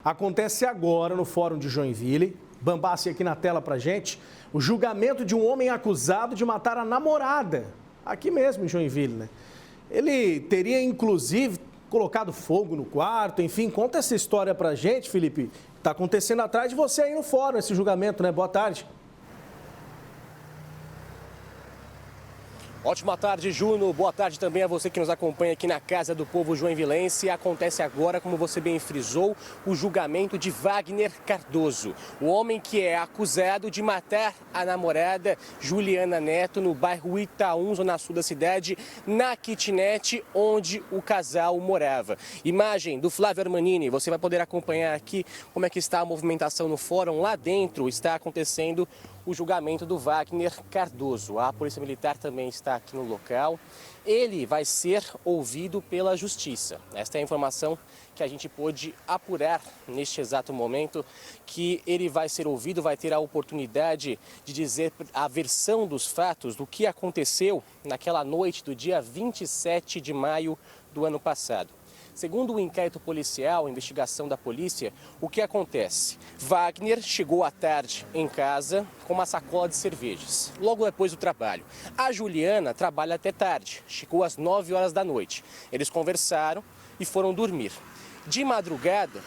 Acontece agora no Fórum de Joinville, Bambassi aqui na tela pra gente, o julgamento de um homem acusado de matar a namorada, aqui mesmo em Joinville, né? Ele teria, inclusive, colocado fogo no quarto, enfim, conta essa história pra gente, Felipe. Tá acontecendo atrás de você aí no Fórum esse julgamento, né? Boa tarde. Ótima tarde, Juno. Boa tarde também a você que nos acompanha aqui na Casa do Povo Joinvilense. Acontece agora, como você bem frisou, o julgamento de Wagner Cardoso, o homem que é acusado de matar a namorada Juliana Neto no bairro Itaú, zona sul da cidade, na kitnet onde o casal morava. Imagem do Flávio Armanini, você vai poder acompanhar aqui como é que está a movimentação no fórum. Lá dentro está acontecendo o julgamento do Wagner Cardoso. A Polícia Militar também está aqui no local. Ele vai ser ouvido pela Justiça. Esta é a informação que a gente pôde apurar neste exato momento, que ele vai ser ouvido, vai ter a oportunidade de dizer a versão dos fatos do que aconteceu naquela noite do dia 27 de maio do ano passado. Segundo o inquérito policial, a investigação da polícia, o que acontece? Wagner chegou à tarde em casa com uma sacola de cervejas, logo depois do trabalho. A Juliana trabalha até tarde, chegou às 9 horas da noite. Eles conversaram e foram dormir. De madrugada,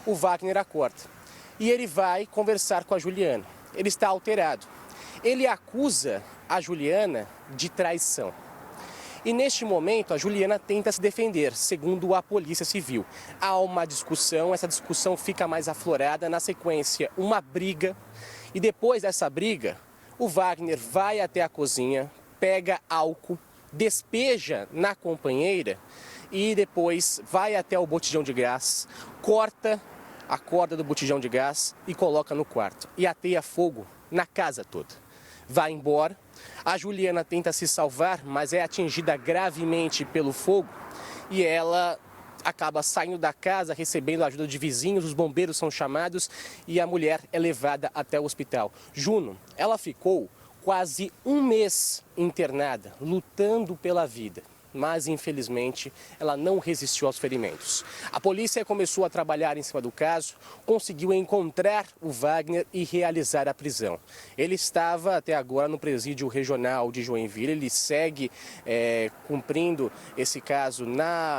o Wagner acorda e ele vai conversar com a Juliana. Ele está alterado. Ele acusa a Juliana de traição. E neste momento a Juliana tenta se defender, segundo a Polícia Civil. Há uma discussão, essa discussão fica mais aflorada, na sequência uma briga. E depois dessa briga, o Wagner vai até a cozinha, pega álcool, despeja na companheira e depois vai até o botijão de gás, corta a corda do botijão de gás e coloca no quarto. E ateia fogo na casa toda. Vai embora. A Juliana tenta se salvar, mas é atingida gravemente pelo fogo e ela acaba saindo da casa, recebendo a ajuda de vizinhos, os bombeiros são chamados e a mulher é levada até o hospital. Juno, ela ficou quase um mês internada, lutando pela vida. Mas, infelizmente, ela não resistiu aos ferimentos. A polícia começou a trabalhar em cima do caso, conseguiu encontrar o Wagner e realizar a prisão. Ele estava até agora no presídio regional de Joinville, ele segue cumprindo esse caso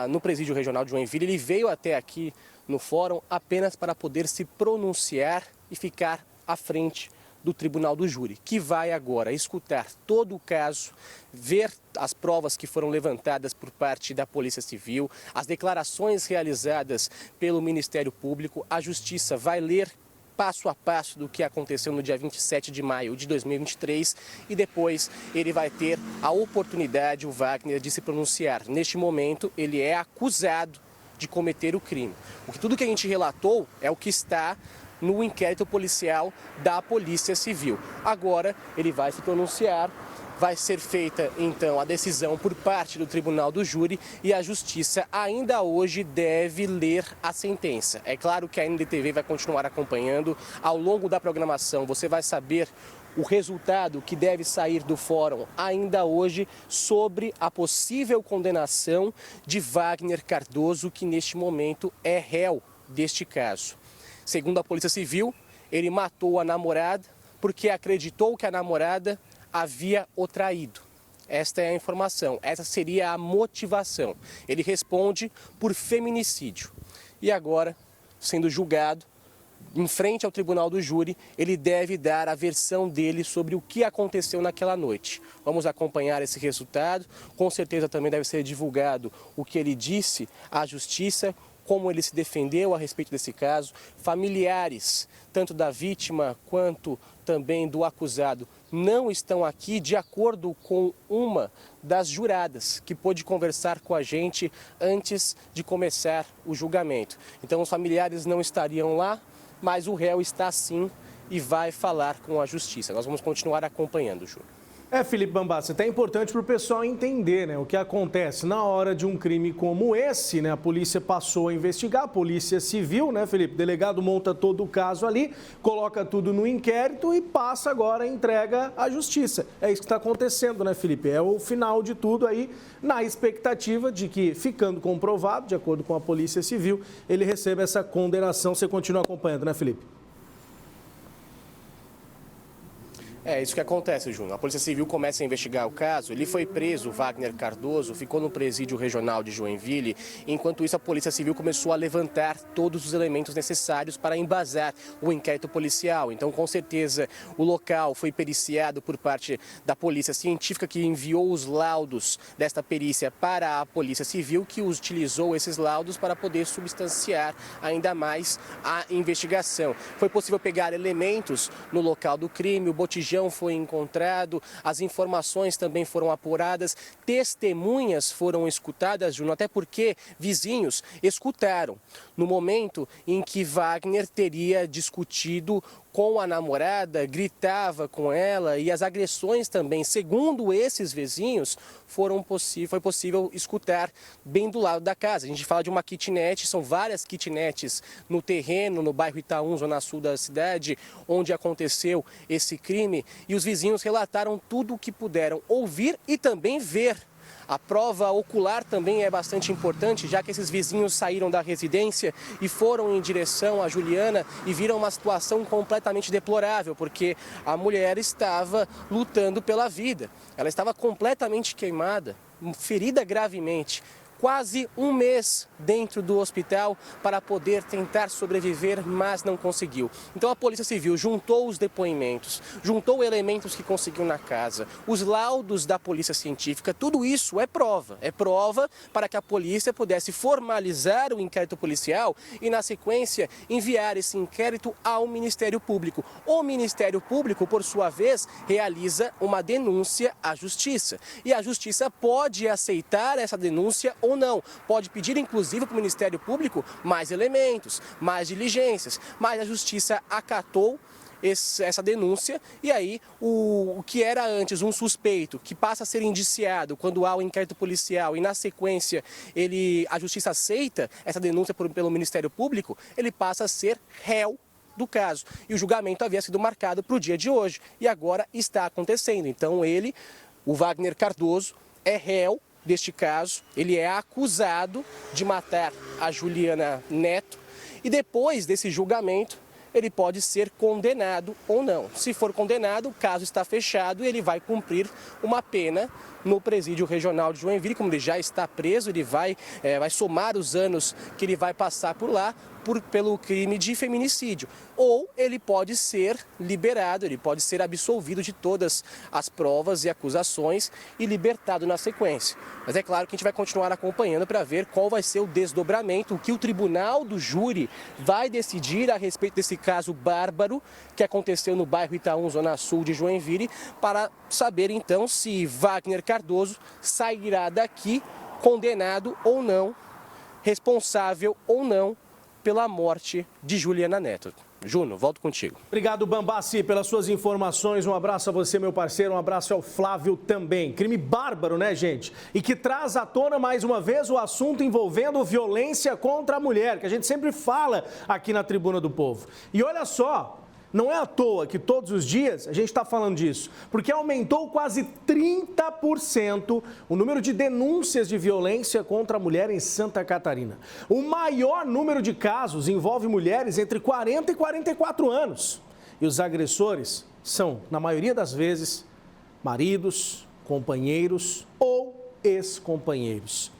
no presídio regional de Joinville. Ele veio até aqui no fórum apenas para poder se pronunciar e ficar à frente do Tribunal do Júri, que vai agora escutar todo o caso, ver as provas que foram levantadas por parte da Polícia Civil, as declarações realizadas pelo Ministério Público. A Justiça vai ler passo a passo do que aconteceu no dia 27 de maio de 2023 e depois ele vai ter a oportunidade, o Wagner, de se pronunciar. Neste momento, ele é acusado de cometer o crime. Tudo que a gente relatou é o que está no inquérito policial da Polícia Civil. Agora ele vai se pronunciar, vai ser feita então a decisão por parte do Tribunal do Júri e a Justiça ainda hoje deve ler a sentença. É claro que a NDTV vai continuar acompanhando. Ao longo da programação você vai saber o resultado que deve sair do fórum ainda hoje sobre a possível condenação de Wagner Cardoso, que neste momento é réu deste caso. Segundo a Polícia Civil, ele matou a namorada porque acreditou que a namorada havia o traído. Esta é a informação, essa seria a motivação. Ele responde por feminicídio. E agora, sendo julgado, em frente ao Tribunal do Júri, ele deve dar a versão dele sobre o que aconteceu naquela noite. Vamos acompanhar esse resultado. Com certeza também deve ser divulgado o que ele disse à Justiça, como ele se defendeu a respeito desse caso. Familiares, tanto da vítima quanto também do acusado, não estão aqui, de acordo com uma das juradas que pôde conversar com a gente antes de começar o julgamento. Então os familiares não estariam lá, mas o réu está sim e vai falar com a Justiça. Nós vamos continuar acompanhando, Júlio. Felipe Bambassi, até é importante para o pessoal entender, né, o que acontece na hora de um crime como esse, né, a polícia passou a investigar, a polícia civil, né, Felipe, o delegado monta todo o caso ali, coloca tudo no inquérito e passa agora a entrega à justiça. É isso que está acontecendo, né, Felipe? É o final de tudo aí, na expectativa de que, ficando comprovado, de acordo com a polícia civil, ele receba essa condenação. Você continua acompanhando, né, Felipe? É isso que acontece, Júnior. A Polícia Civil começa a investigar o caso. Ele foi preso, o Wagner Cardoso, ficou no presídio regional de Joinville. Enquanto isso, a Polícia Civil começou a levantar todos os elementos necessários para embasar o inquérito policial. Então, com certeza, o local foi periciado por parte da Polícia Científica, que enviou os laudos desta perícia para a Polícia Civil, que utilizou esses laudos para poder substanciar ainda mais a investigação. Foi possível pegar elementos no local do crime, o botijão foi encontrado, as informações também foram apuradas, testemunhas foram escutadas, Juno, até porque vizinhos escutaram no momento em que Wagner teria discutido com a namorada, gritava com ela, e as agressões também, segundo esses vizinhos, foi possível escutar bem do lado da casa. A gente fala de uma kitnet, são várias kitnets no terreno, no bairro Itaú, zona sul da cidade, onde aconteceu esse crime, e os vizinhos relataram tudo o que puderam ouvir e também ver. A prova ocular também é bastante importante, já que esses vizinhos saíram da residência e foram em direção à Juliana e viram uma situação completamente deplorável, porque a mulher estava lutando pela vida. Ela estava completamente queimada, ferida gravemente. Quase um mês dentro do hospital para poder tentar sobreviver, mas não conseguiu. Então a Polícia Civil juntou os depoimentos, juntou elementos que conseguiu na casa, os laudos da Polícia Científica, tudo isso é prova para que a polícia pudesse formalizar o inquérito policial e, na sequência, enviar esse inquérito ao Ministério Público. O Ministério Público, por sua vez, realiza uma denúncia à Justiça. E a Justiça pode aceitar essa denúncia ou não. Pode pedir, inclusive, para o Ministério Público mais elementos, mais diligências, mas a Justiça acatou essa denúncia e aí o que era antes um suspeito que passa a ser indiciado quando há o inquérito policial e na sequência a Justiça aceita essa denúncia pelo Ministério Público, ele passa a ser réu do caso. E o julgamento havia sido marcado para o dia de hoje e agora está acontecendo. Então o Wagner Cardoso, é réu deste caso, ele é acusado de matar a Juliana Neto e depois desse julgamento ele pode ser condenado ou não. Se for condenado, o caso está fechado e ele vai cumprir uma pena no presídio regional de Joinville. Como ele já está preso, ele vai somar os anos que ele vai passar por lá pelo crime de feminicídio. Ou ele pode ser liberado, ele pode ser absolvido de todas as provas e acusações e libertado na sequência. Mas é claro que a gente vai continuar acompanhando para ver qual vai ser o desdobramento, o que o tribunal do júri vai decidir a respeito desse caso bárbaro que aconteceu no bairro Itaú, zona sul de Joinville, para saber então se Wagner Cardoso sairá daqui condenado ou não, responsável ou não pela morte de Juliana Neto. Juno, volto contigo. Obrigado, Bambassi, pelas suas informações. Um abraço a você, meu parceiro. Um abraço ao Flávio também. Crime bárbaro, né, gente? E que traz à tona, mais uma vez, o assunto envolvendo violência contra a mulher, que a gente sempre fala aqui na Tribuna do Povo. E olha só, não é à toa que todos os dias a gente está falando disso, porque aumentou quase 30% o número de denúncias de violência contra a mulher em Santa Catarina. O maior número de casos envolve mulheres entre 40 e 44 anos. E os agressores são, na maioria das vezes, maridos, companheiros ou ex-companheiros.